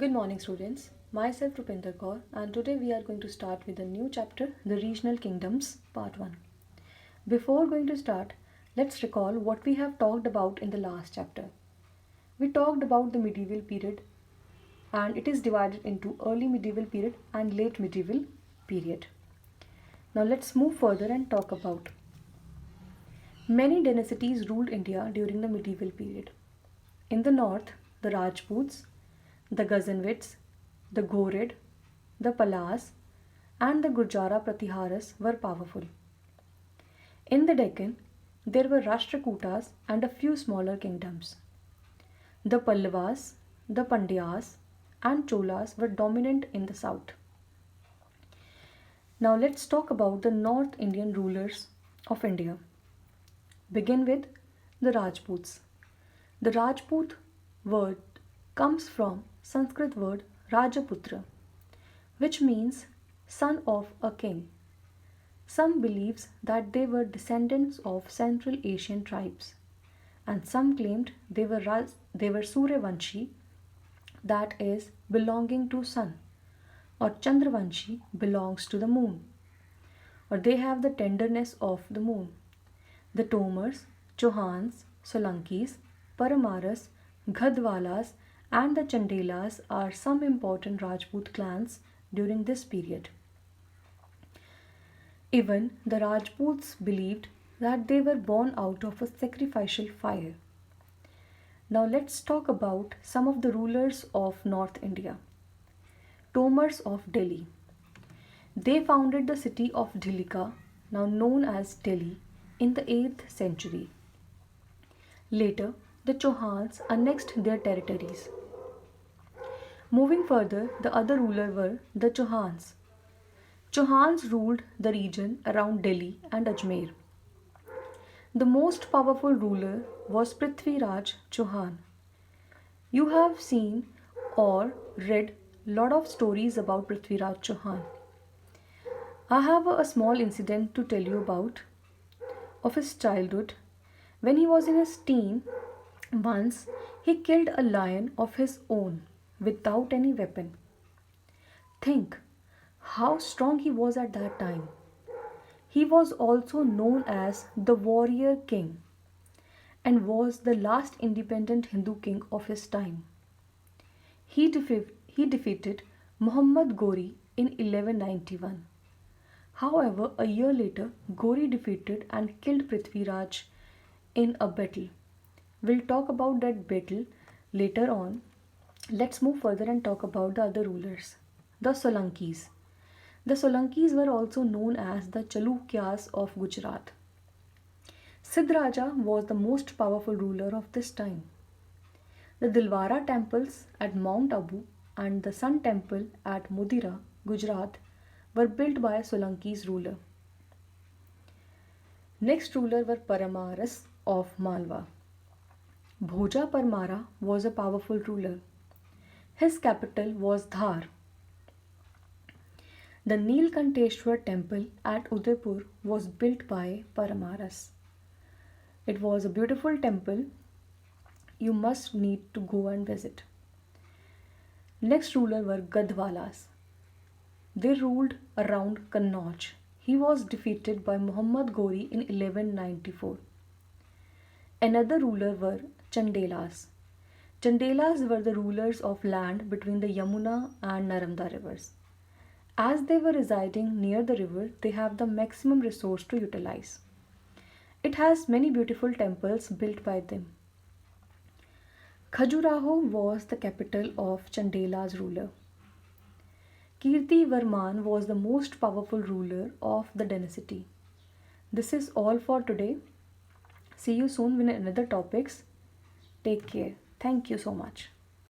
Good morning, students. Myself Rupinder Kaur, and today we are going to start with a new chapter, The Regional Kingdoms, Part 1. Before going to start, let's recall what we have talked about in the last chapter. We talked about the medieval period, and it is divided into early medieval period and late medieval period. Now let's move further and talk about many dynasties ruled India during the medieval period. In the north, the Rajputs, the Ghazanvids, the Ghorid, the Palas, and the Gurjara Pratiharas were powerful. In the Deccan, there were Rashtrakutas and a few smaller kingdoms. The Pallavas, the Pandyas, and Cholas were dominant in the south. Now let's talk about the North Indian rulers of India. Begin with the Rajputs. The Rajput word comes from Sanskrit word Rajaputra, which means son of a king. Some believes that they were descendants of Central Asian tribes, and some claimed they were Suryavanshi, that is belonging to sun, or Chandravanshi belongs to the moon, or they have the tenderness of the moon. The Tomars, Chauhans, Solankis, Paramaras, Ghadwalas, and the Chandelas are some important Rajput clans during this period. Even the Rajputs believed that they were born out of a sacrificial fire. Now let's talk about some of the rulers of North India. Tomars of Delhi. They founded the city of Dhlika, now known as Delhi, in the 8th century. Later, the Chauhans annexed their territories. Moving further, the other rulers were the Chauhans. Chauhans ruled the region around Delhi and Ajmer. The most powerful ruler was Prithviraj Chauhan. You have seen or read lot of stories about Prithviraj Chauhan. I have a small incident to tell you about of his childhood. When he was in his teen, once he killed a lion of his own without any weapon. Think how strong he was at that time. He was also known as the warrior king and was the last independent Hindu king of his time. He defeated Muhammad Ghori in 1191. However, a year later, Ghori defeated and killed Prithviraj in a battle. We'll talk about that battle later on. Let's move further and talk about the other rulers. The Solankis. The Solankis were also known as the Chalukyas of Gujarat. Siddhraja was the most powerful ruler of this time. The Dilwara temples at Mount Abu and the Sun temple at Mudira, Gujarat, were built by a Solankis ruler. Next ruler were Paramaras of Malwa. Bhoja Parmara was a powerful ruler. His capital was Dhar. The Neelkanteshwar temple at Udaipur was built by Paramaras. It was a beautiful temple. You must need to go and visit. Next ruler were Gadwalas. They ruled around Kannauj. He was defeated by Muhammad Ghori in 1194. Another ruler were Chandelas. Chandelas were the rulers of land between the Yamuna and Narmada rivers. As they were residing near the river, they have the maximum resource to utilize. It has many beautiful temples built by them. Khajuraho was the capital of Chandela's ruler. Kirti Varman was the most powerful ruler of the dynasty. This is all for today. See you soon with another topics. Take care. Thank you so much.